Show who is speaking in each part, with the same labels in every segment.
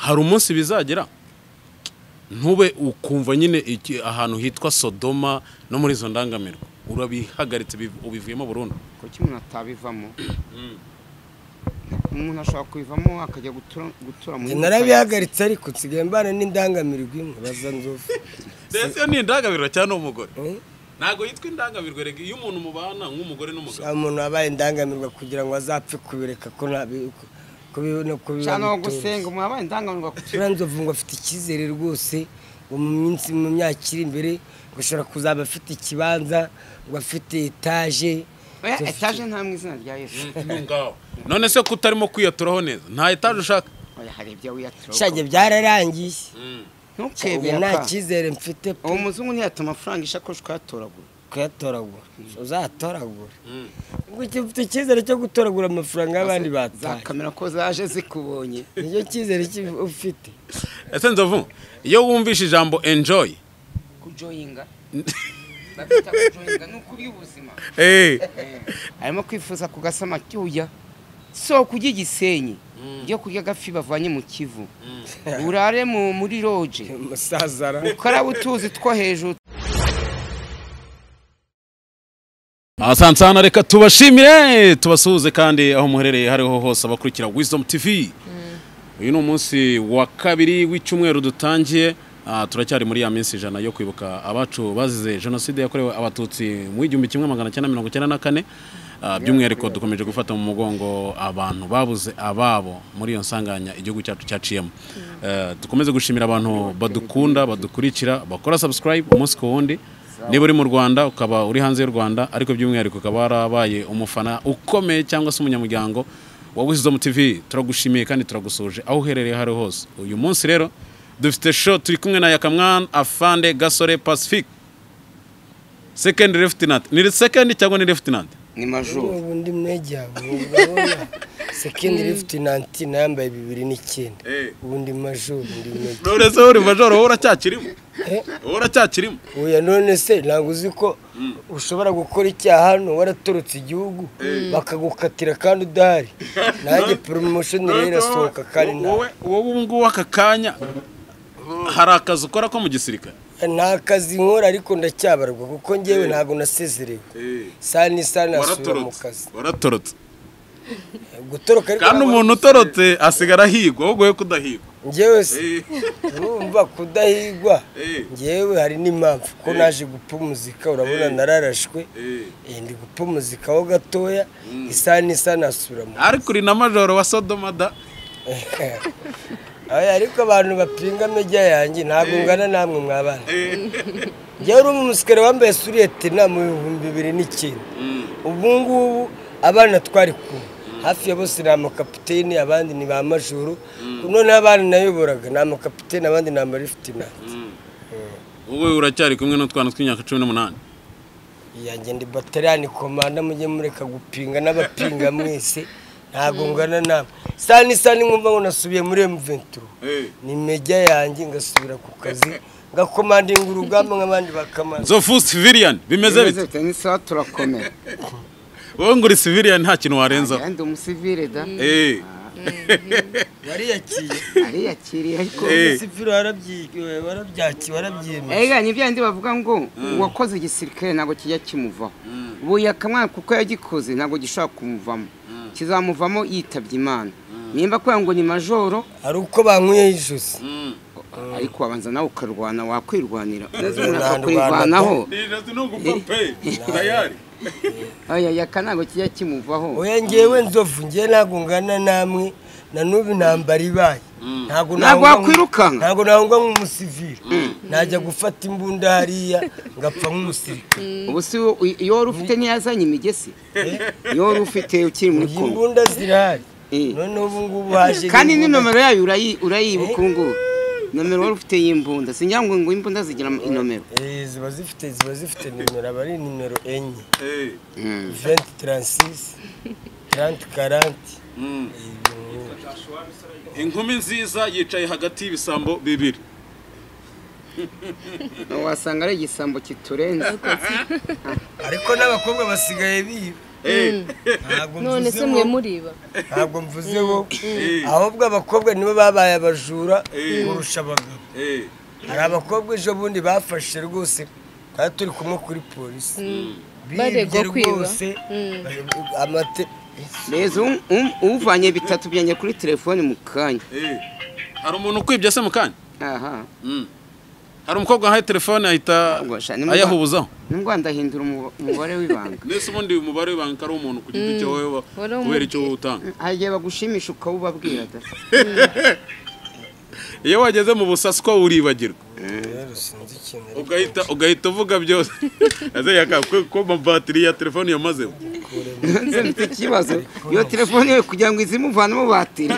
Speaker 1: hari umunsi bizagera ntube ukumva nyine ahantu hitwa Sodoma no muri izo ndangamirwa urabihagaritse ubivuyemo burundu
Speaker 2: ko kimwe atabivamo umuntu ashobora kwivamo akajya gutura mu
Speaker 3: narabihagaritse ariko nsigaye mbana n'indangamirwa imwe bazanzovu
Speaker 1: ndetse ni indangamirwa cyane umugore ntago yitwa indangamirwa rege iyo umuntu mubana nk'umugore n'umugabo
Speaker 3: umuntu wabaye indangamirwa kugira ngo azapfe kubireka ko ntabiko kubibona
Speaker 2: cyane gusenga umuntu wabaye indangamirwa
Speaker 3: kuranzovu ngo afite icyizere rwose ngo mu myaka iri imbere gushobora kuzaba afite ikibanza ngo afite etaje
Speaker 2: nta mu izina rya Yesu
Speaker 1: none se kutarimo kwiyaturaho neza nta etaje ushaka
Speaker 2: hari ibyo wiyatura
Speaker 3: shage byararangiye
Speaker 2: ntukebera
Speaker 3: nta cyizere mfite
Speaker 2: uwo muzungu ntiyatuma amafaranga ishakoshi
Speaker 3: kuyatoragura uzatoragura ubwo ufite icyizere cyo gutoragura amafaranga y'abandi bataye
Speaker 2: zakamera ko zaje zikubonye
Speaker 3: nicyo cyizere ufite
Speaker 1: ese Nzovu iyo wumvishe ijambo enjoy
Speaker 2: kujoyinga babita kujoyinga nuko ubuzima arimo kwifuza kugasama cyuya so kujya Gisenyi byo kurya gafi bavanye mu Kivu urare muri loge
Speaker 3: musazara
Speaker 2: ukara butuzi two hejuru.
Speaker 1: Asansana reka tubashimire tubasuhuze kandi aho muherereye hariho hose abakurikira Wisdom TV. Uyu ni umunsi wa kabiri w'icyumweru dutangiye turacyari muri ya minsi ijana yo kwibuka abacu bazize jenoside yakorewe abatutsi mu 1994 by'umwihariko dukomeje gufata mu mugongo abantu babuze ababo muri iyo nsanganya igihugu cyacu cyaciyemo. Dukomeze gushimira abantu badukunda badukurikira bakora subscribe umunsi ku wundi. Niba uri mu Rwanda ukaba uri hanze y'u Rwanda ariko by'umwihariko ukaba warabaye umufana ukomeye cyangwa se umunyamuryango wa Wisdom TV turagushimiye kandi turagusuje aho uherereye hari hose. Uyu munsi rero dufite show turi kumwe na Yakamwana Afande Gasore Pacific second lieutenant. Ni second cyangwa ni lieutenant?
Speaker 2: Ni major.
Speaker 3: Ubundi mweja urabona second lieutenant nambaye 2009. Ubundi major ubundi mweja.
Speaker 1: None se uri major wowe uracyakirimo? Uracyakirimo?
Speaker 3: Oya none se ntabwo uzi ko ushobora gukora icyaha hano waratorotse igihugu bakagukatira kandi udahari. Nanjye promotion rero irasohoka kandi
Speaker 1: wowe ubungu aka kanya hari akazi ukora ko mu gisirikare?
Speaker 3: Nta kazi nkora ariko ndacyabarwa kuko ngewe ntabwo nasezerewe. Sana asubira mu kazi.
Speaker 1: Waratorotse.
Speaker 3: Gutoroka ariko
Speaker 1: kandi umuntu utorotse asigara higwa wowe goye kudahigwa.
Speaker 3: Ngewe se urumva kudahigwa ngewe hari n'impamvu ko naje gupfa muzika urabona nararashwe ndi gupfa muzika ho gatoya isana asubira mu
Speaker 1: ariko uri na major wa Sodoma da.
Speaker 3: Ariko abantu bapinga meja yanjye ntabwo ngana namwe mwabana. Ngewe uri umusikere wambaye suriyete na mu 2009. Ubungubu abana twari ku hafi ya bose na kapiteni abandi ni ba majoro none abana nayoboraga na kapiteni abandi na lieutenant.
Speaker 1: Wowe uracyari kumwe no twana tw'imyaka 18?
Speaker 3: Yanjye ndi battalion komanda mujye mureka gupinga n'abapinga mwese ntabwo ngana namwe. Sani nkumva ngo nasubiye muri M23 ni meja yanjye ngasubira ku kazi ngakomandinga urugamba nk'abandi bakamana.
Speaker 1: Nzovu civilian bimeze bite?
Speaker 2: Ni sawa turakomera.
Speaker 1: Wowe nguri civilian nta kintu warenza.
Speaker 2: Ndi umusivile da.
Speaker 3: Yariyakiriye ariko umusivile warabyemeye.
Speaker 2: Ega ni byandi bavuga ngo uwakoze igisirikare ntago kijya kimuvaho. Ubu Yakamwana kuko yagikoze ntago gishaka kumuvamo. Kizamuvamo yitabye Imana. Nimba kwa ngo ni majoro
Speaker 3: ari uko bankuye ijosi.
Speaker 2: Ariko wabanza nawe ukarwana wakwirwanira. Nakwirwanaho. Aya yakanago kijya kimuvaho.
Speaker 3: Oya ngewe Nzovu ngiye ntago ngana namwe na nubu ntambara ibaye.
Speaker 2: Ntago wakwirukanga.
Speaker 3: Ntago nahungwa nk'umusivile. Najya gufata imbunda hariya ngapfa nk'umusirikare.
Speaker 2: Ubu si iyo wari ufite ntiyazanye imigesi. Iyo wari ufite ukiri muri Kongo.
Speaker 3: Imbunda zirahari. None ubu ngubu haje.
Speaker 2: Kandi ni nomero yayo urayibuka ngo. Nomero wari ufite y'imbunda. Sinyango ngo imbunda zigira inomero.
Speaker 3: Ziba zifite nimero abari nimero 4. 2036 3040.
Speaker 1: Inkumi nziza yicaye hagati y'ibisambo bibiri.
Speaker 2: Wasanga ari igisambo kiturenze.
Speaker 3: Ariko n'abakobwa basigaye biba.
Speaker 4: none se mwe muriba
Speaker 3: ntabwo mvuze bo ahubwo abakobwa nibo babaye abajura kurusha abagabo hari abakobwa ejo bundi bafashe rwose kandi turi kumwe kuri polisi
Speaker 4: baregwa kwiba
Speaker 2: neza uvanye bitatu byanjye kuri telefone mu kanya
Speaker 1: hari umuntu ukwibye se mu kanya
Speaker 2: aha
Speaker 1: hari umukobwa wahaye telefone ahita ayahubuzaho
Speaker 2: nubwo ndahindura umubare w'ibanga
Speaker 1: nese ubundi umubare w'ibanga ari umuntu ku giti cyo wowe kubera icyo utanga
Speaker 2: hagiye bagushimisha ukawubabwira da
Speaker 1: iyo wageze mu busasi ko uribagirwa ugahita uvuga byose ko amabatiri ya telefone yamaze
Speaker 2: mfite ikibazo iyo telefone yawe kugira ngo izimuvanemo batiri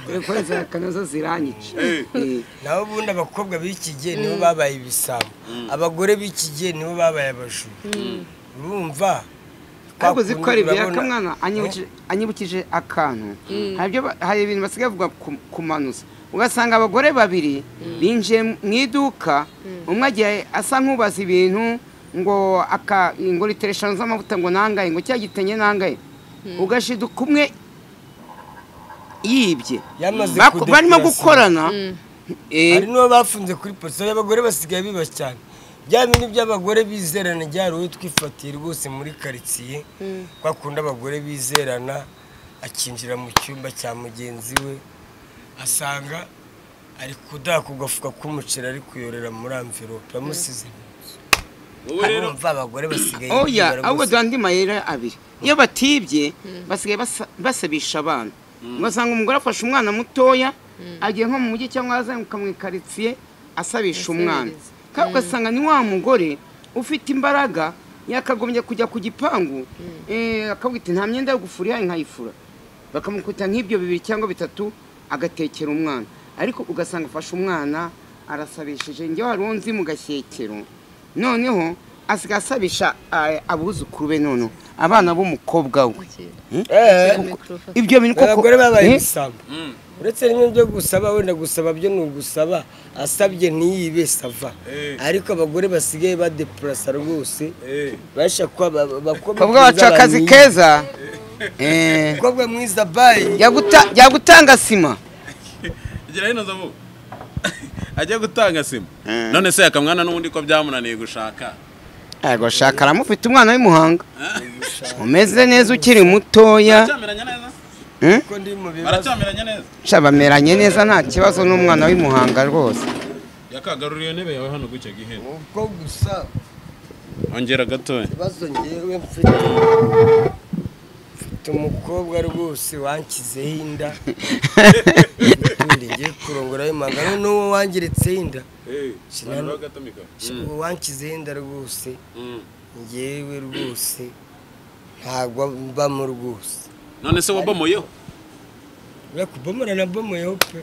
Speaker 2: telefone za kanoza ziranyica
Speaker 3: naho ubundi abakobwa b'iki gihe nibo babaye ibisambo abagore b'iki gihe nibo babaye abajura urumva
Speaker 2: ariko zikora ibya kamwana anyibukije akantu hari ibintu basigaye bavuga kumanuza ugasanga abagore babiri binjiye mu iduka umwe agiye asa nk'ubaza ibintu ngo litiro 5 z'amavuta ngo nangaye ngo cya gitenye nangaye ugashiduka umwe yibye barimo gukorana
Speaker 3: hari n'uwo bafunze kuri polisi abagore basigaye biba cyane bya bindi by'abagore bizerana ryari uwo twifatiye rwose muri karitsiye bakunda abagore bizerana akinjira mu cyumba cya mugenzi we asanga ari kudaka ugafuka k'umuceri ari kuyorera muri amvirope amusize
Speaker 1: wowe rero
Speaker 3: abagore basigaye
Speaker 2: oya ahubwo dandi mayera abiri iyo batibye basigaye basabisha abana ugasanga umugore afashe umwana mutoya agiye nko mu mujyi cyangwa azamuka mu karitsiye asabisha umwana kandi ugasanga ni wa mugore ufite imbaraga yakagombye kujya ku gipangu akabwita nta myenda yo gufura nkayifura bakamukubita nk'ibyo 2 cyangwa 3 agatekera umwana ariko ugasanga afashe umwana arasabishije njye wari unzi mu gashyekero noneho asiga asabisha abuzukuru be none abana b'umukobwa we ibyo bintu koko
Speaker 3: abagore babaye ibisambo uretse rimwe byo gusaba wenda gusaba byo n'ugusaba asabye ntiyibe sava ariko abagore basigaye badeplasa rwose bashaka
Speaker 2: bakobwa baca akazi keza
Speaker 3: bakobwa mwiza bayi
Speaker 2: yagutanga sima
Speaker 1: igira hino zamu ajya gutanga sima none se akamwana n'ubundi ko byamunaniye gushaka
Speaker 2: yego shaka aramufite umwana w'imuhanga umeze neza ukiri mutoya
Speaker 1: baracyameranye neza
Speaker 2: bameranye neza nta kibazo n'umwana w'imuhanga rwose
Speaker 1: yakagaruriye ntebe yawe hano gucya gihera
Speaker 3: uko gusa
Speaker 1: ongera gatoya
Speaker 3: ikibazo ngewe mfite umukobwa rwose wankizeho inda ngiye kurongora w'imuhanga n'uwo wangiritseho inda wankizeho inda rwose ngewe rwose ntabwo mbamo rwose
Speaker 1: none se wabomoyeho
Speaker 3: kubomora na bomoyeho pe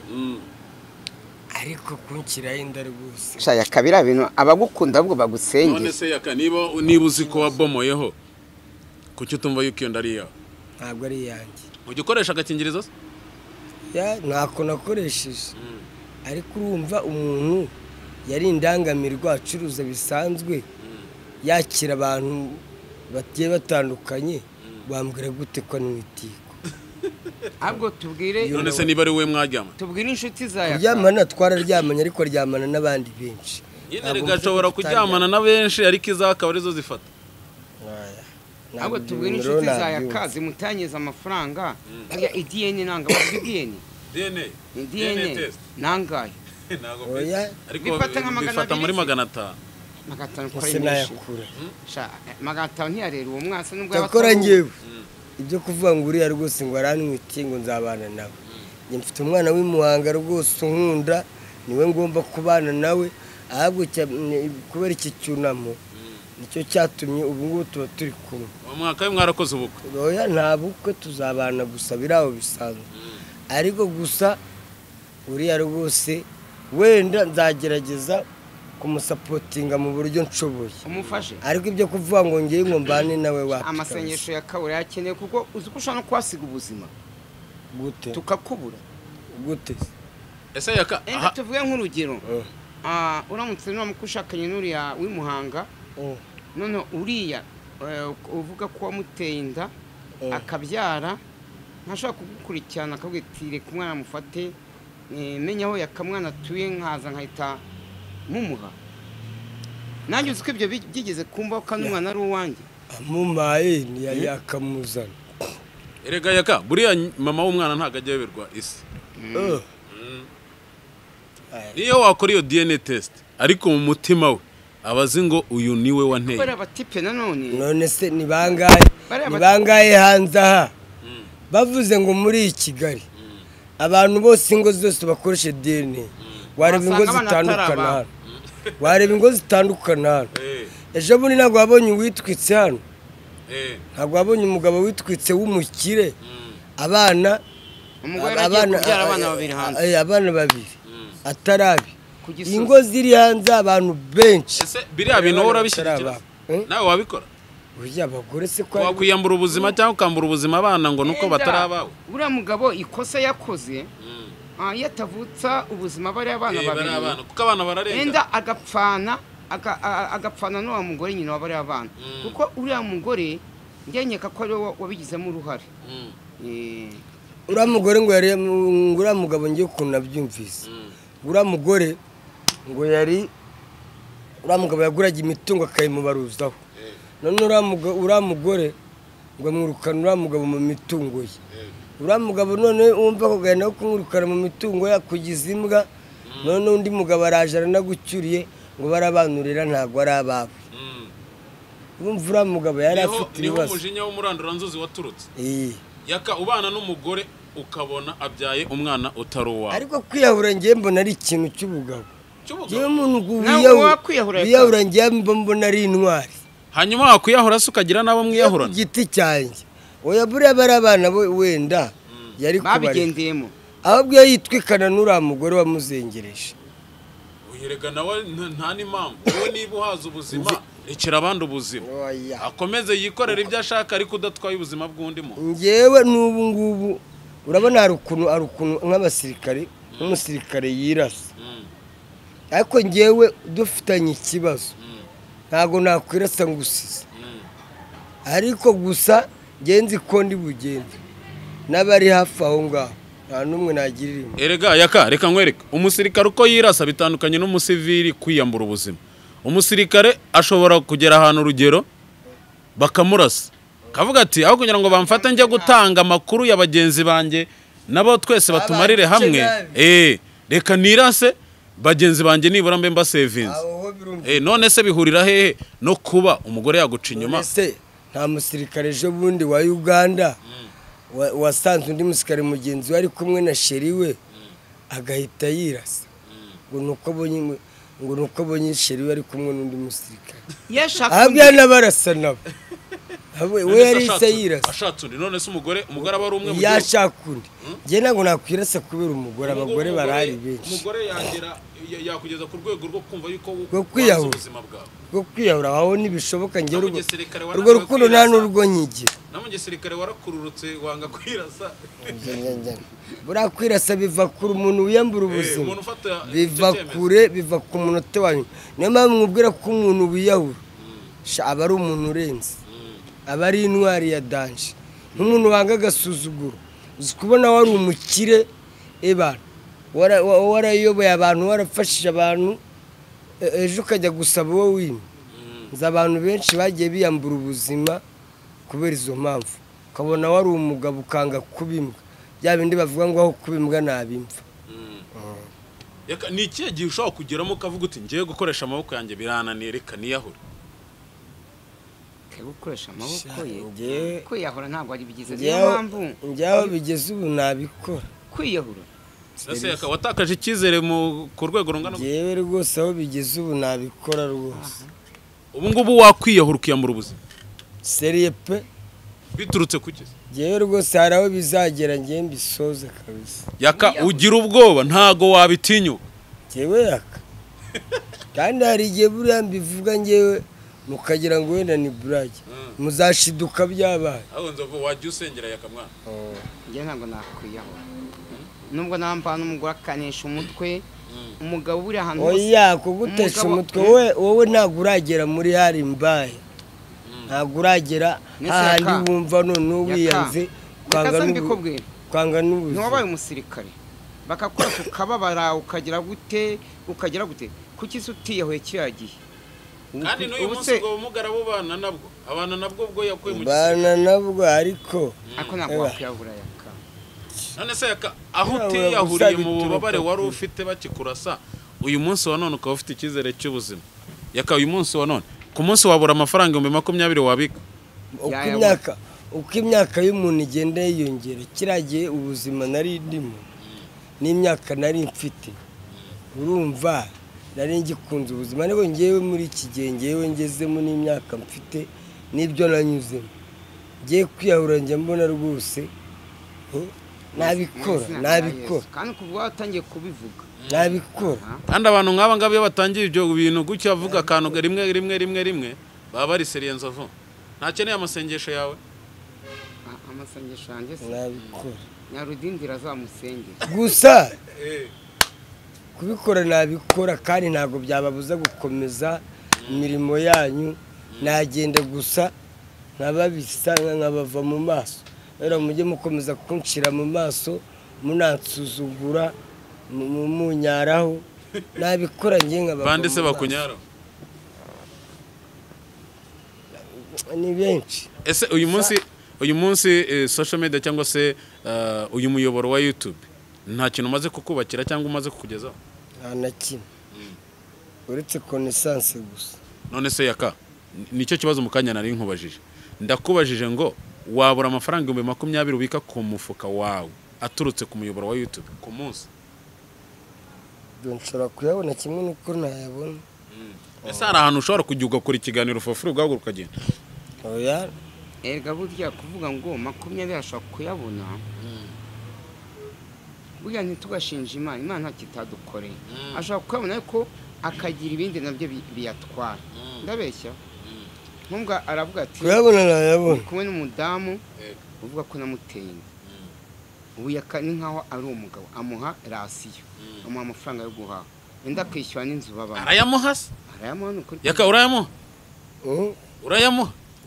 Speaker 3: ariko kunkiraho inda rwose
Speaker 2: shaya kabira bintu abagukunda ahubwo bagusengera
Speaker 1: none se yaka niba uzi ko wabomoyeho kuki utumva yuko iyo nda ari yawe
Speaker 3: ntabwo ari iyanjye
Speaker 1: ujya ukoresha agakingirizo se
Speaker 3: ntako nakoresheje ariko urumva umuntu yari indangamirwa acuruza bisanzwe yakira abantu bagiye batandukanye bambwira gute ko n'itiko
Speaker 2: ahubwo tubwire
Speaker 1: none se niba ari we mwaryama
Speaker 2: tubwire inshuti zawe
Speaker 3: kuryamana twararyamanye ariko ryamana n'abandi benshi
Speaker 1: nyine rigashobora kuryamana na benshi ariko izakaba arizo zifata
Speaker 2: ahubwo tubwire inshuti zawe akazi mutanyeza amafaranga ya idiyeni nanga idiyeni
Speaker 1: DNA
Speaker 2: nangaye
Speaker 1: ariko bifata muri 500
Speaker 2: magana ntiyarera uwo mwasa nubwo
Speaker 3: yakora ngewe ibyo kuvuga ngo uriya rwose ngo aranwitiye ngo nzabana nawe njye mfite umwana w'imuhanga rwose unkunda niwe ngomba kubana nawe ahubwo kubera iki cyunamo nicyo cyatumye ubu ngubu tuba turi kumwe
Speaker 1: umwaka we mwarakoze ubukwe
Speaker 3: oya nta bukwe tuzabana gusa biraho bisanzwe ariko gusa uriya rwose wenda nzagerageza kumusapotinga mu buryo nshoboye
Speaker 2: umufashe
Speaker 3: ariko ibyo kuvuga ngo ngiye ngo mbane nawe wapi
Speaker 2: amasengesho ya kabura yakeneye kuko uzi ko ushaka no kwasiga ubuzima
Speaker 3: gute
Speaker 2: tukakubura
Speaker 3: gute
Speaker 1: ese yaka
Speaker 2: tuvuge nk'urugero uramutse n'umukushakanye n'uriya w'imuhanga none uriya uvuga ko wamuteye inda akabyara ntashobora kugukurikirana akabwira ati reka umwana mufate menya aho yakamwana atuye nkaza nkahita mumuha nanjye uzi ko ibyo byigeze kumva ko n'umwana ari uwanjye
Speaker 3: amumaye yakamuzana
Speaker 1: erega yaka buriya mama w'umwana ntago ajya yoberwa isi niyo wakora iyo DNA test ariko mu mutima we abazi ngo uyu niwe wanteye
Speaker 2: bari abatipe
Speaker 3: none se ni bangaye hanze aha bavuze ngo muri Kigali abantu bose ingo zose bakoresha DNA wareba ingo zitandukana hano wareba ingo zitandukana hano ejo bundi ntabwo wabonye uwitwitse hano ntabwo wabonye umugabo witwitse w'umukire abana
Speaker 2: babiri hanze
Speaker 3: abana babiri atarabi ingo ziri hanze abantu benshi
Speaker 1: ese biriya bintu urabishyigikira nawe wabikora
Speaker 3: burya abagore se
Speaker 1: ko wakwiyambura ubuzima cyangwa ukambura ubuzima abana ngo nuko batarabawe
Speaker 2: uriya mugabo ikosa yakoze yatavutsa ubuzima bari abana babiri
Speaker 1: kuko abana bararenga
Speaker 2: enda agapfana n'uwa mugore nyina wabari abana kuko uriya mugore njyenyeka ko ari wabigizemo uruhare
Speaker 3: uriya mugore ngo yari uriya mugabo ngiye ukuntu nabyumvise uriya mugore ngo yari uriya mugabo yaguraga imitungo akayimubaruzaho none uriya mugore ngo amwirukana uriya mugabo mu mitungo ye uriya mugabo none wumva ko gahina ko kumwirukana mu mitungo yakugize imbwa none undi mugabo araje aranagucyuriye ngo barabanurira ntabwo ari abawe urumva uriya mugabo yari afite ibibazo
Speaker 1: niho umujinya w'umuranduranzuzi waturutse yaka ubana n'umugore ukabona abyaye umwana utari uwawe
Speaker 3: ariko kwiyahura ngiye mbona ari ikintu cy'ubugabo ngiye umuntu wiyahura ngiye mbona ari intwari
Speaker 1: hanyuma wakwiyahura se ukagira n'abo mwiyahurana
Speaker 3: igiti cyanjye oya buriya bari abana wenda yari
Speaker 2: babigendeyemo
Speaker 3: ahubwo iyo yitwikana n'uriya mugore wamuzengereje
Speaker 1: uyerega nawe nta n'impamvu wowe niba uhaza ubuzima rekera abandi ubuzima akomeze yikorera ibyo ashaka ariko udatwaye ubuzima bw'undi muntu
Speaker 3: ngewe n'ubu ngubu urabona hari ukuntu nk'abasirikare n'umusirikare yirasa ariko ngewe dufitanye ikibazo ntabwo nakwirasa ngo usize ariko gusa ngenzi ko ndi bugende n'abari hafi aho ngaho nta n'umwe nagirira imwe
Speaker 1: erega yaka reka nkwereke umusirikare uko yirasa bitandukanye n'umusivili kwiyambura ubuzima umusirikare ashobora kugera ahantu urugero bakamurasa kavuga ati aho kugira ngo bamfate njye gutanga amakuru ya bagenzi banjye nabo twese batumarire hamwe reka nirase bagenzi banjye nibura mbe mbasevinze none se bihurira hehe no kuba umugore yaguca inyuma
Speaker 3: nta musirikare ejo bundi wa Uganda wasanze undi musirikare mugenzi we ari kumwe na sheri we agahita yirasa ngo nuko abonye sheri we ari kumwe n'undi musirikare ahabwa n'abarasa nabo we yari yirasa
Speaker 1: ashatse undi none se umugore aba ari umwe mu
Speaker 3: yashaka undi njye ntabwo nakwirasa kubera umugore abagore barahari benshi
Speaker 1: umugore yakugeza ku rwego rwo kumva yuko
Speaker 3: wazi ubuzima bwawe bwo kwiyahura aho ntibishoboka njye urwo rukundo nta n'urwo nyigira
Speaker 1: no mu gisirikare warakururutse wanga kwirasa
Speaker 3: buriya kwirasa biva kure umuntu wiyambura ubuzima biva ku munota wanyu niyo mpamvu mwubwira ko umuntu wiyahura aba ari umuntu urenze aba ari intwari ya danje nk'umuntu wanga agasuzuguro uzi kubona wari umukire warayoboye abantu warafashije abantu ejo ukajya gusaba wowe wimwe nzi abantu benshi bagiye biyambura ubuzima kubera izo mpamvu ukabona wari umugabo ukanga kubimbwa bya bindi bavuga ngo aho kubimbwa nabimva
Speaker 1: ni ikihe gihe ushobora kugeramo ukavuga uti ngiye gukoresha amaboko yanjye birananiye reka niyahure
Speaker 2: gukoresha amaboko ye kwiyahura ntabwo ari bigize niyo mpamvu
Speaker 3: njyaho bigeze ubu nabikora
Speaker 2: kwiyahura
Speaker 1: ese watakaje icyizere ku rwego rungana
Speaker 3: yewe rwose aho bigeze ubu nabikora rwose
Speaker 1: ubu ngubu wakwiyahura ukiyambura ubuzima
Speaker 3: seriye pe
Speaker 1: biturutse kugeza
Speaker 3: yewe rwose hari aho bizagera ngiye mbisoze kabisa
Speaker 1: yaka ugira ubwoba ntago wabitinyuka
Speaker 3: yewe yaka kandi hari igihe buriya mbivuga ngewe mukagira ngo wenda ni burage muzashiduka byabaye
Speaker 1: aho nzovu wajya usengera yakamwana
Speaker 2: njye ntabwo nakwiyahura nubwo nampana umugore akanesha umutwe umugabo buri ahantu
Speaker 3: oya kugutesha umutwe wowe ntabwo uragera muri hari mbaye ntabwo uragera hahandi wumva none wiyanze kwanga n'ubuzima.
Speaker 2: Ntiwabaye umusirikare bakakurasa ukababara ukagira gute kuki se utiyahuye kiragiye
Speaker 1: kandi n'uyu munsi ngo umugara bubana nabwo abana nabwo ubwo yakuye mu
Speaker 3: bana nabwo ariko
Speaker 2: ntabwo wakwiyahura yaka.
Speaker 1: none se yaka aho utiyahuriye mu bubabare wari ufite bakikurasa uyu munsi wa none ukaba ufite icyizere cy'ubuzima yaka uyu munsi wa none ku munsi wabura amafaranga 20 wabika
Speaker 3: uko imyaka y'umuntu igenda yiyongera kiragiye ubuzima nari ndimo n'imyaka nari mfite urumva nari ngikunze ubuzima ariko ngewe muri iki gihe ngewe ngezemo n'imyaka mfite n'ibyo nanyuzemo ngiye kwiyahura njya mbona rwose nabikora
Speaker 2: kandi kuvuga watangiye kubivuga
Speaker 3: nabikora
Speaker 1: kandi abantu nk'aba ngabo iyo batangiye ibyo bintu gutya avuga akantu rimwe baba bari seriye nzovu ntakeneye amasengesho yawe
Speaker 2: amasengesho yanjye se
Speaker 3: nabikora
Speaker 2: nyarudindira azamusengera
Speaker 3: gusa kubikora nabikora kandi ntabwo byababuza gukomeza imirimo yanyu nagenda gusa nkababisa nkabava mu maso rero mujye mukomeza kunshira mu maso munansuzugura munyaraho nabikora ngiye nkabava
Speaker 1: bande se bakunyara
Speaker 3: ni benshi
Speaker 1: ese uyu munsi social media cyangwa se uyu muyoboro wa YouTube nta kintu umaze kukubakira cyangwa umaze kukugezaho
Speaker 3: nta na kimwe uretse connaissance gusa
Speaker 1: none se yaka nicyo kibazo mukanya nari nkubajije ndakubajije ngo wabura amafaranga 20 ubika ku mufuka wawe aturutse ku muyoboro wa YouTube ku munsi
Speaker 3: nshobora kuyabona kimwe nuko ntayabona
Speaker 1: ese hari ahantu ushobora kujya ugakora ikiganiro fofuru ubwawe ukagenda
Speaker 3: oya
Speaker 2: erega burya kuvuga ngo 20 ashobora kuyabona burya ntitugashinja Imana nta kitadukoreye ashobora kuyabona ariko akagira ibindi nabyo biyatwara ndabeshya nk'ubwo aravuga ati
Speaker 3: kuyabona nayabona
Speaker 2: kumwe n'umudamu uvuga ko namuteye ubu ni nkaho ari umugabo amuha rasiyo amuha amafaranga yo guhaha wenda akishyura n'inzu babamo
Speaker 1: arayamuha se
Speaker 2: arayamuha nuko
Speaker 1: yaka urayamuha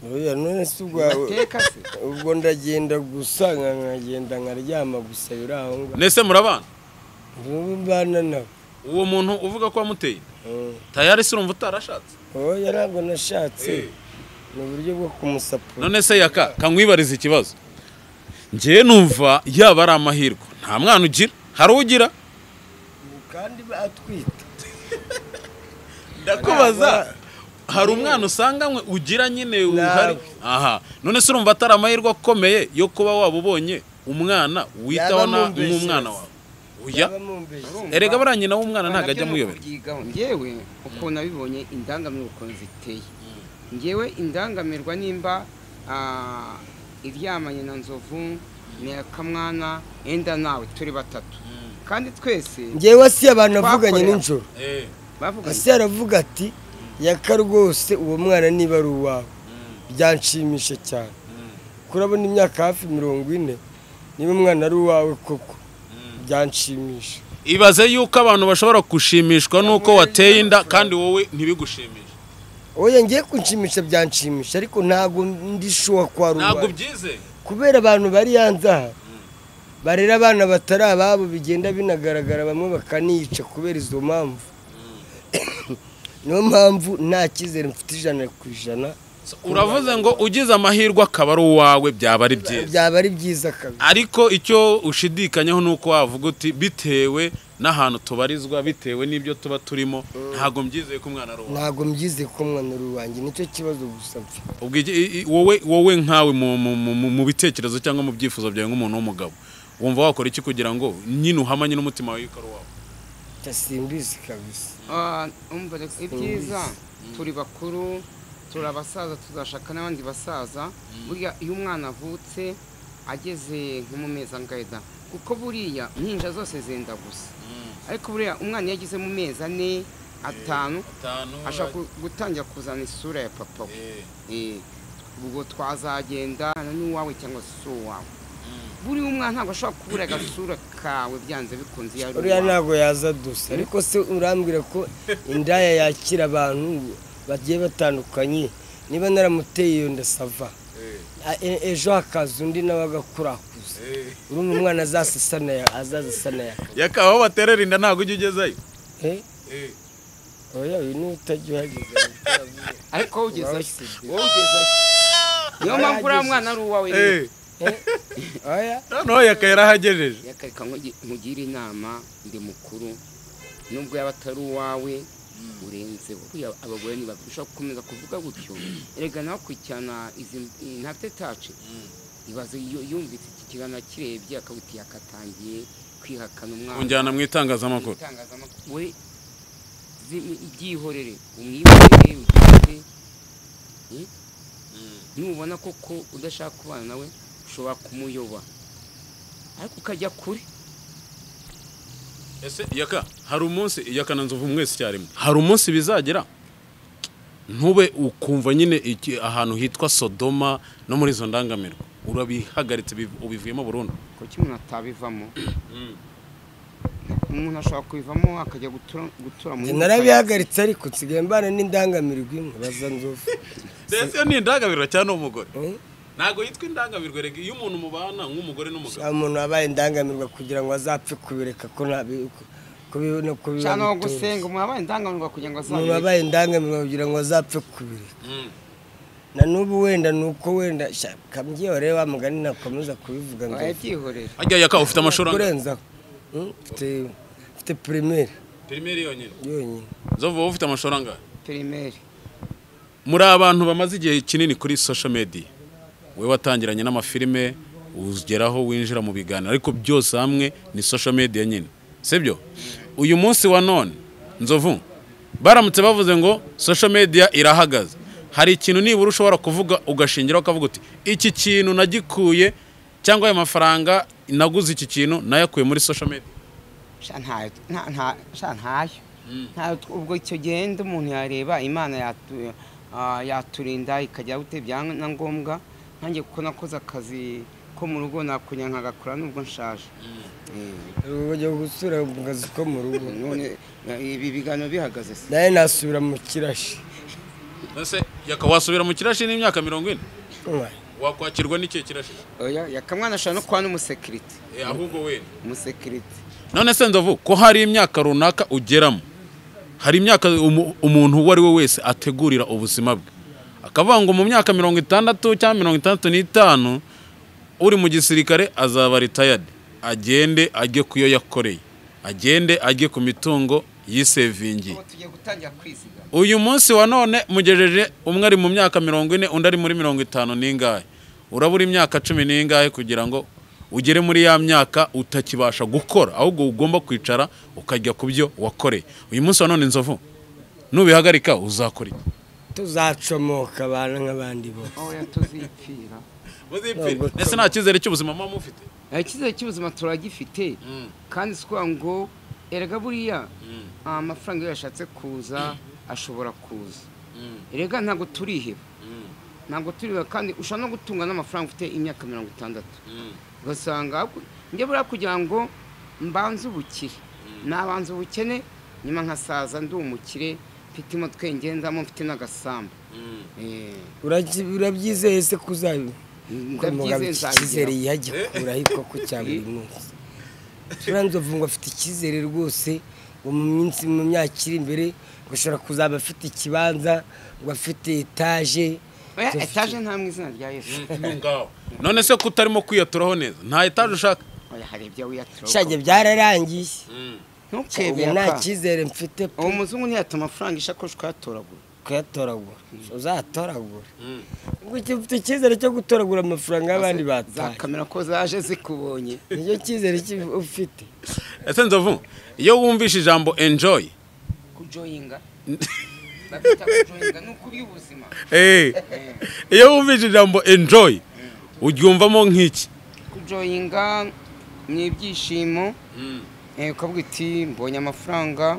Speaker 3: oya none se ubwo ndagenda gusa nkagenda nkaryama gusa biraho ngo
Speaker 1: nese murabana
Speaker 3: bana nawe
Speaker 1: uwo muntu uvuga ko amuteye tayari se urumva utarashatse
Speaker 3: oya ntabwo nashatse ni uburyo bwo kumusapura
Speaker 1: none se yaka kankwibariza ikibazo ngiye numva yaba ari amahirwe nta mwana ugira hari ugira
Speaker 3: kandi batwite
Speaker 1: ndakubaza hari umwana usanganywe ugira nyine uhari aha none se urumva atari amahirwe akomeye yo kuba waba ubonye umwana witaho nk'umwana wawe uya erega baranyina w'umwana ntago ajya muyobera
Speaker 2: ngewe uko nabibonye indangamirwa uko ziteye ngewe indangamirwa nimba iryamanye na nzovu ni akamwana enda nawe turi batatu kandi twese
Speaker 3: ngewe si abantu bavuganye n'injoro asi aravuga ati yaka rwose uwo mwana niba ari uwawe byanshimisha cyane kurabona imyaka hafi 40 niba umwana ari uwawe koko byanshimisha
Speaker 1: ibaze yuko abantu bashobora gushimishwa nuko wateye inda kandi wowe ntibigushimisha
Speaker 3: oya ngiye kunshimisha byanshimisha ariko ntago ndishuwa kwa ruwa
Speaker 1: ntago byize
Speaker 3: kubera abantu bari yanza barera abana batari ababo bigenda binagaragara bamwe bakaniyica kubera izo mpamvu niyo mpamvu nta cyizere mfite 100%.
Speaker 1: uravuze ngo ugize amahirwe akaba ari uwawe byaba ari byiza
Speaker 3: kabisa
Speaker 1: ariko icyo ushidikanyaho nuko wavuga uti bitewe n'ahantu tubarizwa bitewe n'ibyo tuba turimo ntago mbyizeye ko umwana ari uwawe
Speaker 3: ntago mbyizeye ko umwana ari uwanjye nicyo kibazo gusa mfite
Speaker 1: wowe nkawe mu bitekerezo cyangwa mu byifuzo byawe nk'umuntu w'umugabo wumva wakora iki kugira ngo nyine uhamanye n'umutima wawe ko ari uwawe
Speaker 3: tasimbizi kabisa
Speaker 2: umva ibyiza turi bakuru turabasaza tuzashaka n'abandi basaza burya iyo umwana avutse ageze nko mu mezi angahe kuko buriya impinja zose zenda gusa ariko buriya umwana yagize mu mezi 4 5 ashaka gutangira kuzana isura ya papa we ubwo twazagenda n'uwawe cyangwa se uwawe buriya umwana ntabwo ashobora kubura agasura kawe byanze bikunze yari
Speaker 3: uriya ntabwo yaza dusa ariko se urambwira ko indaya yakira abantu bagiye batandukanye niba naramuteye iyo ndasava ejo hakaza undi nawe agakurakuza urumva umwana azasasana
Speaker 1: yakaho baterera inda ntabwo ujya ugezayo
Speaker 3: oya uyu ni utajya uhageze
Speaker 2: ariko wowe ugezayo niyo mpamvu uriya mwana ari uwawe
Speaker 3: oya
Speaker 1: noneho yaka yarahagejeje
Speaker 2: yakareka nkugire inama ndi mukuru nubwo yaba atari uwawe urenzeho abagore ntibashobora gukomeza kuvuga gutyo erega nawe kwicana izi ntafite tace ibaze yumvise iki kiganiro kirebye akabiti yakatangiye kwihakana umwana
Speaker 1: unjyana mu itangazamakuru
Speaker 2: we ibyihorere umwihorere ugeze nubona koko udashaka kubana nawe ushobora kumuyoba ariko ukajya kure
Speaker 1: ese yaka hari umunsi yaka nanzovu mwese cyarimo hari umunsi bizagera ntube ukumva nyine ahantu hitwa Sodoma no muri zo ndangamirwa urabihagaritse ubivuyemo burundu
Speaker 2: kuki umuntu atabivamo umuntu ashobora kubivamo akajya gutura mu
Speaker 3: narabihagaritse ariko nsigaye mbana n'indangamirwa imwe baza nzovu
Speaker 1: ndetse ni indangamirwa cyane umugore ntago yitwa indangamirwa rege iyo umuntu mubana nk'umugore n'umugabo
Speaker 3: umuntu wabaye indangamirwa kugira ngo azapfe kubireka ko
Speaker 2: cyane gusenga umuntu wabaye indangamirwa kugira ngo azapfe
Speaker 3: umuntu wabaye indangamirwa kugira ngo azapfe kubireka na n'ubu wenda nuko wenda kamgiye wareba amugani nakomeza kubivuga ngo
Speaker 2: yabyihorera
Speaker 1: ajya yaka ufite amashuri
Speaker 3: kurenza ufite primaire
Speaker 1: yonyine nzovu ufite amashuri angahe
Speaker 2: primaire
Speaker 1: muri abantu bamaze igihe kinini kuri social media we watangiranye n'amafilime ugeraho winjira mu biganiro ariko byose hamwe ni social media nyine sibyo uyu munsi wa none nzovu baramutse bavuze ngo social media irahagaze hari ikintu nibura ushobora kuvuga ugashingira ukavuga uti iki kintu nagikuye cyangwa ayo mafaranga naguze iki kintu nayakuye muri social media
Speaker 2: ntayo ubwo icyo genda umuntu yareba imana yaturinda ikajya gutebya na ngombwa nanjye kuko nakoze akazi ko mu rugo nakunya nkagakora nubwo nshaje
Speaker 3: bajya gusura mu kazi ko mu rugo
Speaker 2: none ibi biganiro bihagaze se
Speaker 3: naye nasubira mu kirashi
Speaker 1: ese yakawasubira mu kirashi n'imyaka 40 wakwakirwa n'iki kirashi
Speaker 2: oya yakamwana ashana no kwa n'umusekirite
Speaker 1: ahubwo we
Speaker 2: umusekirite
Speaker 1: none se ndovu ko hari imyaka runaka ugeramo hari imyaka umuntu uwo ari we wese ategurira ubuzima bwe akavuga ngo mu myaka 60 cyangwa 65 uri mu gisirikare azaba retired agende ajye kuyo yakoreye agende ajye ku mitungo yisevingi
Speaker 2: tugiye gutangira kwiziga
Speaker 1: uyu munsi wa none mugejeje umwe ari mu myaka 40 undi ari muri 50 ningahe urabura imyaka 10 ningahe kugira ngo ugere muri ya myaka utakibasha gukora ahubwo ugomba kwicara ukajya kubyo wakoreye uyu munsi wa none nzovu nubihagarika uzakora iki
Speaker 3: tuzacomoka abana nk'abandi bose
Speaker 2: oya tuzipfira
Speaker 1: ese nta cyizere cy'ubuzima mama mufite
Speaker 2: icyizere cy'ubuzima turagifite kandi sikuvuga ngo erega buriya amafaranga iyo yashatse kuza ashobora kuza erega ntabwo turiheba kandi ushobora no gutunga n'amafaranga ufite imyaka 60 ugasanga njye buriya kugira ngo mbanze ubukire nabanze ubukene nyuma nkasaza ndi umukire mfite imotwe ngendamo mfite n'agasambu
Speaker 3: urabyizeye se kuzabi
Speaker 2: ndabyizeye
Speaker 3: icyizere yagikura ariko ko cya buri munsi turanzovu ngo afite icyizere rwose ngo mu myaka iri imbere gushobora kuzaba afite ikibanza ngo afite etaje
Speaker 2: nta mu izina rya Yesu
Speaker 1: none se kutarimo kwiyaturaho neza nta etaje ushaka
Speaker 2: hari ibyo wiyaturaho
Speaker 3: shage byararangiye
Speaker 2: ntukebera
Speaker 3: nta cyizere mfite
Speaker 2: uwo muzungu ntiyatuma amafaranga ishakoshi
Speaker 3: kuyatoragura uzatoragura ufite icyizere cyo gutoragura amafaranga y'abandi bataye
Speaker 2: za kamera ko zaje zikubonye
Speaker 3: nicyo cyizere ufite
Speaker 1: ese nzovu iyo wumvishe ijambo enjoy
Speaker 2: kujoyinga babita kujoyinga n'ukuri ubuzima
Speaker 1: iyo wumvishe ijambo enjoy uryumvamo nk'iki
Speaker 2: kujoyinga ni ibyishimo ukavuga iti mbonye amafaranga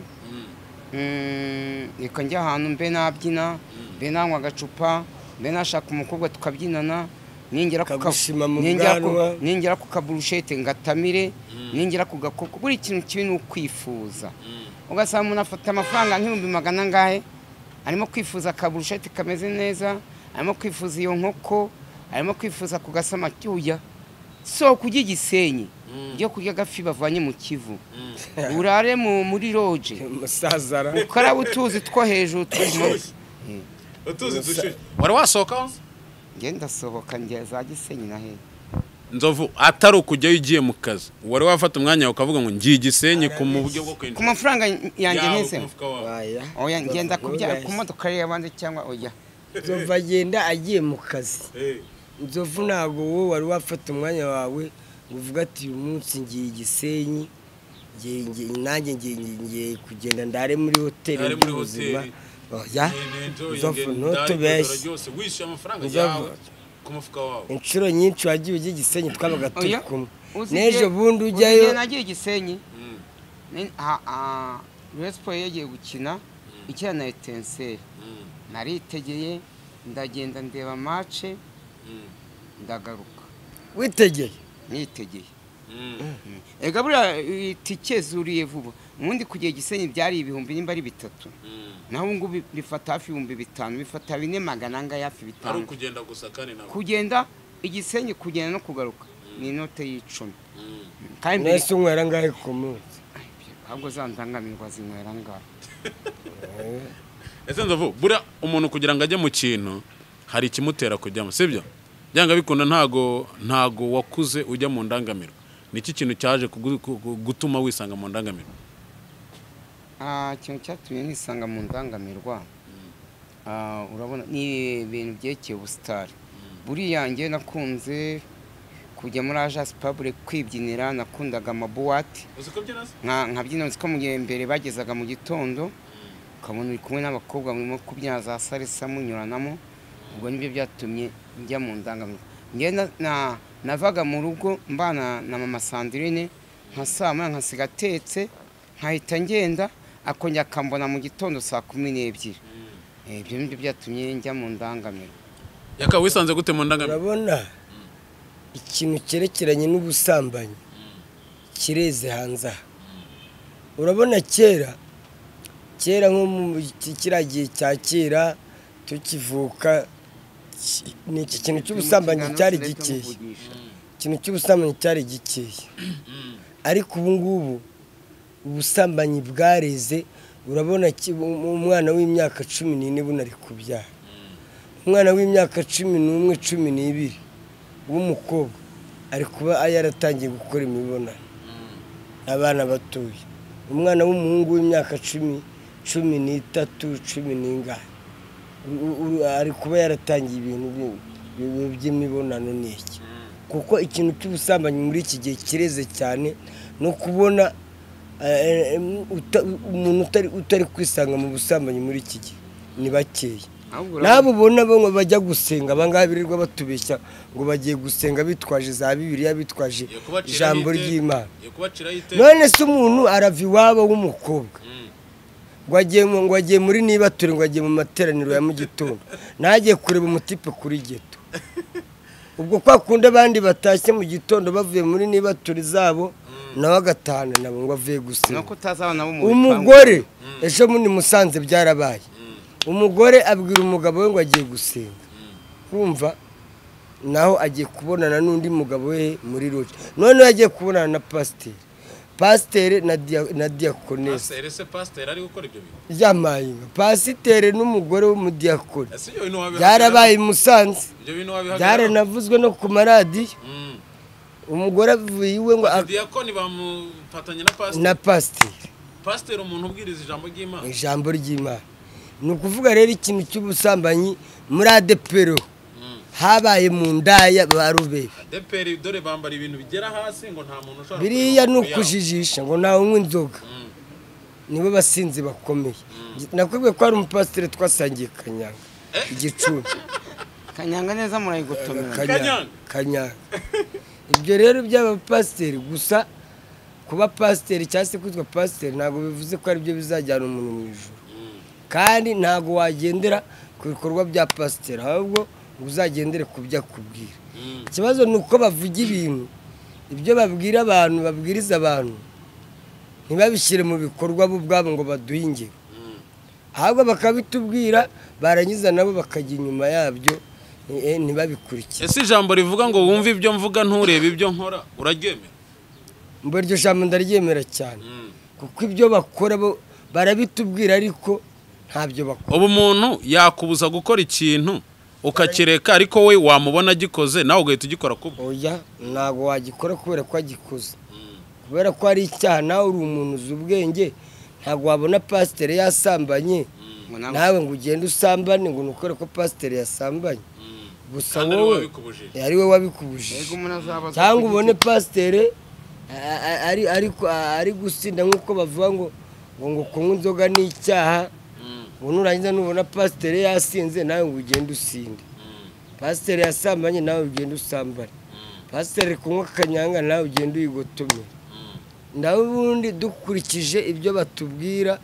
Speaker 2: reka njya ahantu mbe nabyina mbe nanywa agacupa mbe nashaka umukobwa tukabyinana ningera ku kaburushete ngatamire ningera ku gakoko buri kintu kibi ni ukwifuza ugasanga umuntu afata amafaranga nk'ibihumbi 100 ngahe arimo kwifuza akaburushete kameze neza arimo kwifuza iyo nkoko, arimo kwifuza ku gasamaki. Uya so kurya igisenyi byo kurya agafi bavanye mu Kivu, urare muri loje
Speaker 3: musazara
Speaker 2: ukarabu utuzi two hejuru
Speaker 1: utuzi dushushe. Wari wasohoka?
Speaker 2: Ngenda sohoka njye za Gisenyi na he
Speaker 1: Nzovu atari ukujyayo ugiye mu kazi, wari wafata umwanya ukavuga ngo ngiye Gisenyi ku mu buryo bwo kwinjira
Speaker 2: ku mafaranga yanjye ntese.
Speaker 3: oya
Speaker 2: ngenda kubya ku modoka y'abandi cyangwa oya.
Speaker 3: Nzovu agenda agiye mu kazi. Nzovu ntago wowe wari wafata umwanya wawe uvuga ati uyu munsi ngiye Gisenyi, nanjye ngiye kugenda ndare muri hoteli y'ubuzima. Oya Nzovu ntutubeshye,
Speaker 1: wishyuye amafaranga yawe ku mufuka wawe.
Speaker 3: inshuro nyinshi wagiye ujya Gisenyi twabaga turi kumwe. N'ejo bundi ujyayo
Speaker 2: nagiye Gisenyi Respo yagiye gukina ikina na Etincelle, naritegeye ndagenda ndeba match ndagaruka.
Speaker 3: witegeye?
Speaker 2: Nitegeye. Ega buriya itike zuriye vuba, ubundi kugiye Gisenyi byari ibihumbi nimba ari 3, naho ngo bifata hafi 5,000, bifata 4,000 yafi 5.
Speaker 1: Ari kugenda gusa kandi nawe
Speaker 2: kugenda Igisenyi kugenda no kugaruka ni inote y'10.
Speaker 3: Kandi nese unywera ngahe ku munsi?
Speaker 2: Ahubwo zandangamirwa zinywera ngahe.
Speaker 1: Ese Nzovu buriya umuntu kugira ngo ajye mu kintu hari ikimutera kujyamo, sibyo? Byanga bikunda ntago wakuze ujya mu ndangamiro. Niki kintu cyaje gutuma wisanga mu ndangamiro?
Speaker 2: Ikintu cyatumye nisanga mu ndangamirwa, urabona ni ibintu byekeye ubusitari. Buriya njye nakunze kujya muri Agence Publique kwibyinira, nakundaga amabuwate nkabyina ko mu gihe mbere bagezaga mu gitondo ukabona uri kumwe n'abakobwa murimo kubyina za salsa munyuranamo. Ubwo nibyo byatumye njya mu ndangamiro. Njye navaga mu rugo mbana na mama Sandrine, nkasama nkasiga atetse nkahita ngenda akongera akambona mu gitondo saa 12. Ibyo nibyo byatumye njya mu ndangamiro.
Speaker 1: Yaka wisanze gute mu ndangamiro?
Speaker 3: Urabona ikintu cyerekeranye n'ubusambanyi kireze hanze. Urabona kera nko mu kiragiye cya kera tukivuka, ni iki kintu cy'ubusambanyi cyari gikeye. Ikintu cy'ubusambanyi cyari gikeye. Ariko ubu ngubu ubusambanyi bwareze. Urabona umwana w'imyaka 14 bunari kubyara, umwana w'imyaka 11 12 w'umukobwa ari kuba yaratangiye gukora imibonano. Abana batoye, umwana w'umuhungu w'imyaka 10 13 10 ari kuba yaratangiye ibintu by'imibonano n'iki. Kuko ikintu cy'ubusambanyi muri iki gihe kireze cyane, no kubona umuntu utari kwisanga mu busambanyi muri iki gihe ni bakeya. Nabo ubona bo bajya gusenga, abangaba birirwa batubeshya ngo bagiye gusenga bitwaje za Bibiliya, bitwaje ijambo ry'Imana. None se umuntu arava iwabo w'umukobwa ngo agiye muri nibature, ngo agiye mu materaniro ya mu gitondo, nagiye kureba umutipe kuri geto. Ubwo kwa kunde abandi batashye mu gitondo bavuye muri nibature zabo, nawe agatahana nabo ngo avuye gusenga. Umugore ejo muri Musanze byarabaye, umugore abwira umugabo we ngo agiye gusenga, kumva naho agiye kubonana n'undi mugabo we muri loge. None agiye kubonana na pasiteri na diakonese.
Speaker 1: Ese pasiteri ari gukora ibyo bintu?
Speaker 3: Yamaye pasiteri n'umugore w'umudiyakoni byarabaye Musanze, byaranavuzwe no ku maradiyo. Umugore avuye iwe ngo
Speaker 1: diakoni bamufatanye
Speaker 3: na pasiteri.
Speaker 1: Pasiteri umuntu ubwiriza ijambo ry'Imana.
Speaker 3: Ijambo ry'Imana. Ni ukuvuga rero ikintu cy'ubusambanyi muri ADPR habaye mu ndaya barubeye.
Speaker 1: ADPR dore bambara ibintu bigera hasi ngo nta muntu ushobora.
Speaker 3: Biriya nukujijisha ngo nawe unywa inzoga. Nibo basinzi bakomeye. Nakwibwe ko ari umupasiteri twasangiye Kanyanga Igicumbi.
Speaker 2: Kanyanga neza murayigotomera.
Speaker 3: Kanyanga. Ibyo rero by'abapasiteri gusa, kuba pasiteri cyangwa se kwitwa pasiteri ntabwo bivuze ko ari byo bizajyana umuntu mu ijuru. Kandi ntabwo wagendera ku bikorwa bya pasiteri, ahubwo uzagendere ku byo akubwira. Ikibazo ni uko bavuga ibyo babwira abantu, babwiriza abantu ntibabishyire mu bikorwa bo ubwabo ngo baduhe ingero. ahubwo bakabitubwira barangiza nabo bakajya inyuma yabyo ntibabikurikiye.
Speaker 1: ese ijambo rivuga ngo wumve ibyo mvuga nturebe ibyo nkora uraryemera?
Speaker 3: Mbo iryo jambo ndaryemera cyane kuko ibyo bakora barabitubwira ariko ntabyo bakora.
Speaker 1: ubu umuntu yakubuza gukora ikintu ukakireka ariko we wamubona gikoze nawe ugahita ugikora kubwo?
Speaker 3: Oya ntago wagikora kubera ko agikoze, kubera ko ari icyaha. nawe uri umuntu uzi ubwenge, ntago wabona pasiteri yasambanye nawe ngo ugende usambane ngo nukore ko pasiteri yasambanye. gusa wowe ari we wabikubujije, cyangwa ubone pasiteri ari gusinda nk'uko bavuga ngo kunywa inzoga ni icyaha, ngo nurangiza nubona pasiteri yasinze nawe ngo ugende usinde. pasiteri yasambanye nawe ugende usambane. pasiteri kunywa kanyanga nawe ugende uyigotomere. nawe ubundi dukurikije ibyo batubwira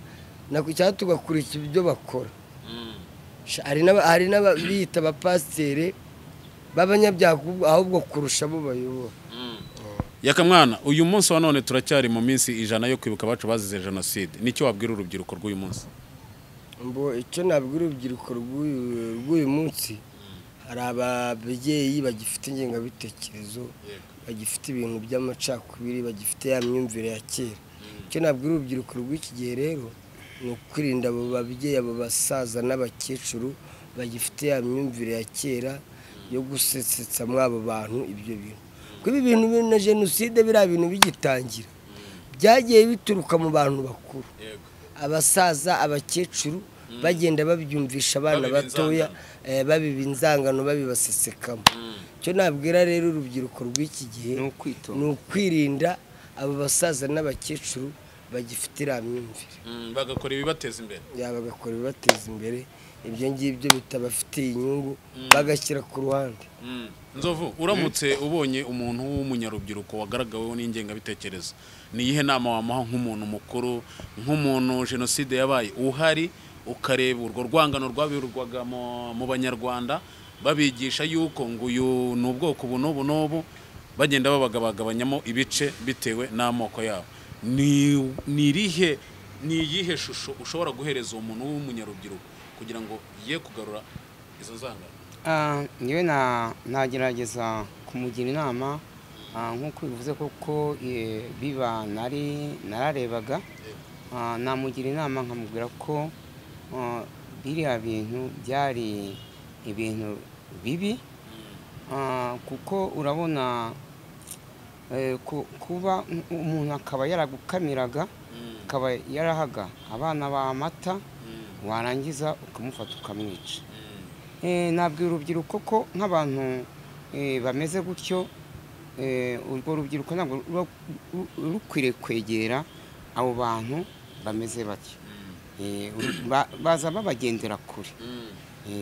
Speaker 3: cyangwa tugakurikira ibyo bakora. hari n'abita abapasiteri b'abanyabyaha ahubwo kurusha abo bayobora.
Speaker 1: Yakamwana, uyu munsi wa none turacyari mu minsi 100 yo kwibuka abacu bazize jenoside. Nicyo wabwira urubyiruko rw'uyu munsi?
Speaker 3: Mbo icyo nabwira urubyiruko rw'uyu munsi, hari ababyeyi bagifite ingengabitekerezo, bagifite ibintu by'amacakubiri, bagifite ya myumvire ya kera. Icyo nabwira urubyiruko rw'iki gihe rero ni ukwirinda abo babyeyi, abo basaza n'abakecuru bagifite ya myumvire ya kera yo gusetsetsa mwabo bantu ibyo bintu. Kuko ibi bintu na jenoside biriya bintu bigitangira byagiye bituruka mu bantu bakuru, abasaza, abakecuru bagenda babyumvisha abana batoya, babiba inzangano, babibasesekamo. Cyo nabwira rero urubyiruko rw'iki gihe ni ukwirinda abo basaza n'abakecuru bagifite iriya myumvire,
Speaker 1: bagakora ibibateza imbere.
Speaker 3: bagakora ibibateza imbere, ibyo ngibyo bitabafitiye inyungu bagashyira ku ruhande.
Speaker 1: Nzovu, uramutse ubonye umuntu w'umunyarubyiruko wagaragaweho n'ingengabitekerezo, ni iyihe nama wamuha nk'umuntu mukuru, nk'umuntu jenoside yabaye uhari, ukareba urwo rwangano rwabirurwaga mu banyarwanda, babigisha yuko ngo uyu ni ubwoko buno bagenda babagabagabanyamo ibice bitewe n'amoko yabo? ni iyihe shusho ushobora guhereza umuntu w'umunyarubyiruko kugira ngo ye kugarura izo zangano?
Speaker 2: niwe nagerageza kumugira inama nk'uko bivuze koko biba nararebaga, namugira inama nkamubwira ko biriya bintu byari ibintu bibi, kuko urabona kuba umuntu akaba yaragukamiraga, akaba yarahaga abana b'amata, warangiza ukamufata ukamwica. Nabwira urubyiruko ko nk'abantu bameze gutyo, urwo rubyiruko ntabwo rukwiriye kwegera abo bantu bameze batyo. baza babagendera kure,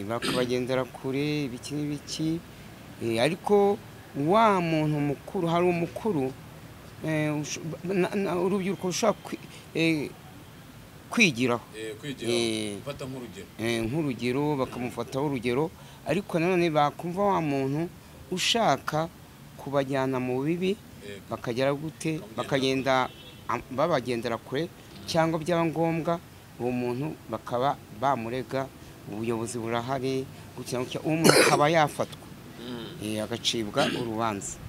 Speaker 2: bakabagendera kure ibiki n'ibiki, ariko wa muntu mukuru, hari umukuru urubyiruko rushaka kwigiraho,
Speaker 1: fata nk'urugero,
Speaker 2: nk'urugero bakamufataho urugero, ariko nanone bakumva wa muntu ushaka kubajyana mu bibi, bakagera gute, bakagenda babagendera kure, cyangwa byaba ngombwa uwo muntu bakaba bamurega, ubuyobozi burahari, uwo muntu akaba yafatwa agacibwa urubanza.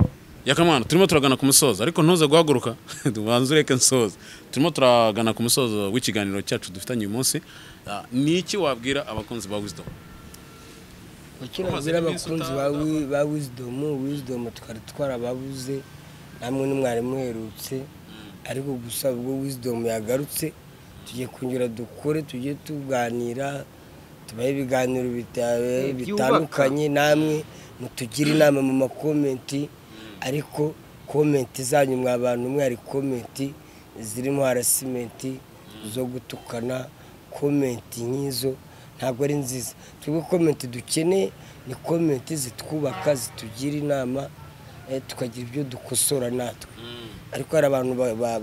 Speaker 1: Yakamwana, turimo turagana ku musozo, ariko ntuze guhaguruka tubanze ureke nsoza. Turimo turagana ku musozo w'ikiganiro cyacu dufitanye uyu munsi. Ni iki wabwira abakunzi ba Wisdom?
Speaker 3: Ukirabwira abakunzi ba Wisdom twari twarababuze, namwe n'umwari muherutse, ariko gusa ubwo Wisdom yagarutse tugiye kunyura dukore, tugiye tuganira, tubaye ibiganiro bitandukanye, namwe mutugira inama mu makomenti, ariko komenti zanyu mwabantu mwari komenti zirimo harasimenti zo gutukana, komenti nk'izo ntabwo ari nziza. Twebwe komenti dukeneye ni komenti zitwubaka, zitugira inama, tukagira ibyo dukosora natwe. Ariko hari abantu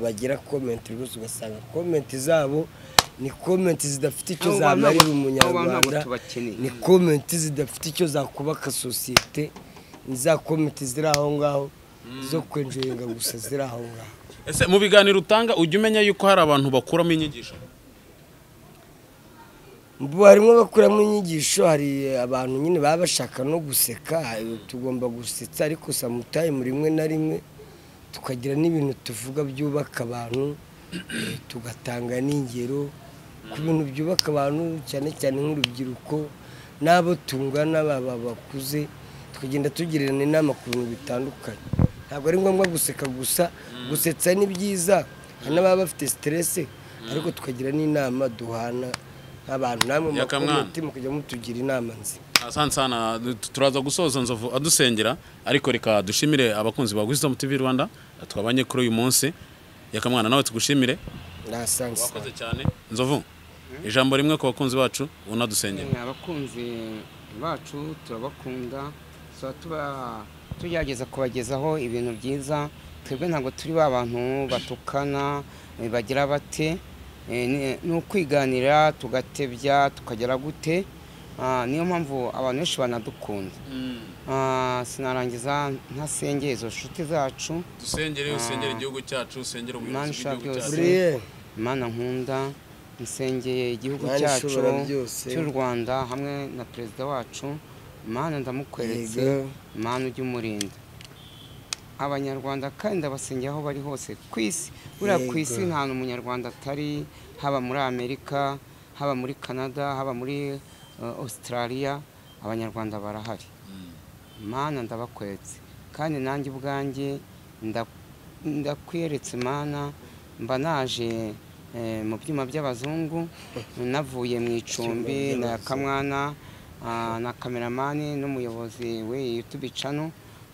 Speaker 3: bagira komenti rwose ugasanga komenti zabo ni komenti zidafite icyo zamarira umunyarwanda, ni komenti zidafite icyo zakubaka sosiyete, ni za komenti ziri aho ngaho zo kwenjenga gusa ziri aho ngaho.
Speaker 1: Ese mu biganiro utanga ujya umenya yuko hari abantu bakuramo inyigisho?
Speaker 3: mbu harimo bakuramo inyigisho, hari abantu nyine baba bashaka no guseka, tugomba gusetsa ariko samutaye muri rimwe na rimwe tukagira n'ibintu tuvuga byubaka abantu, tugatanga n'ingero ku bintu byubaka abantu cyane cyane nk'urubyiruko n'abo tungana bakuze, tukagenda tugirana inama ku bintu bitandukanye. Ntabwo ari ngombwa guseka gusa, gusetsa ni byiza, hari n'ababa bafite stress ariko tukagira n'inama duhana abantu, namwe makomenti mukajya mutugira inama nzi.
Speaker 1: Asante sana, turaza gusoza Nzovu adusengera, ariko reka dushimire abakunzi ba Wisdom TV Rwanda twabanye kuri uyu munsi. Yakamwana nawe tugushimire.
Speaker 3: Asante.
Speaker 1: Wakoze cyane. Nzovu, ijambo rimwe ku bakunzi bacu unadusengera.
Speaker 2: Abakunzi bacu turabakunda, tugerageza kubagezaho ibintu byiza. Twebwe ntabwo turi abantu batukana bagira bate, ni ukwiganira tugatebya tukagera gute. Niyo mpamvu abantu benshi banadukunda. Sinarangiza ntasengeye izo nshuti zacu.
Speaker 1: Dusengere, usengere igihugu cyacu, usengere ubuyobozi bw'igihugu
Speaker 2: cyacu. Imana nkunda, nsengeye igihugu cyacu cy'u Rwanda hamwe na perezida wacu. Imana ndamukweretse, Imana ujye umurinda Abanyarwanda kandi ndabasengera aho bari hose ku isi. Buriya ku isi nta n'umunyarwanda atari, haba muri Amerika, haba muri Canada, haba muri Australia, Abanyarwanda barahari. Imana ndabakweretse kandi nanjye ubwanjye ndakwiyeretse Imana, mba naje mu byuma by'abazungu, navuye mu icumbi na Kamwana na kameramani n'umuyobozi we YouTube channel.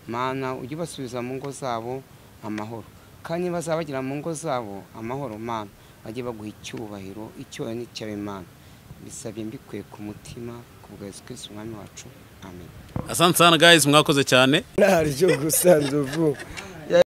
Speaker 2: Mana ujye basubiza mu ngo zabo amahoro, kandi bazabagira mu ngo zabo amahoro. Mana bajye baguha icyubahiro, icyubahiro ni cyawe Mana. Bisabye mbikuye ku mutima ku bwa Yesu Kristo umwami wacu, amen.
Speaker 1: Asante sana guys, mwakoze cyane.
Speaker 3: Ntaryo gusa Nzovu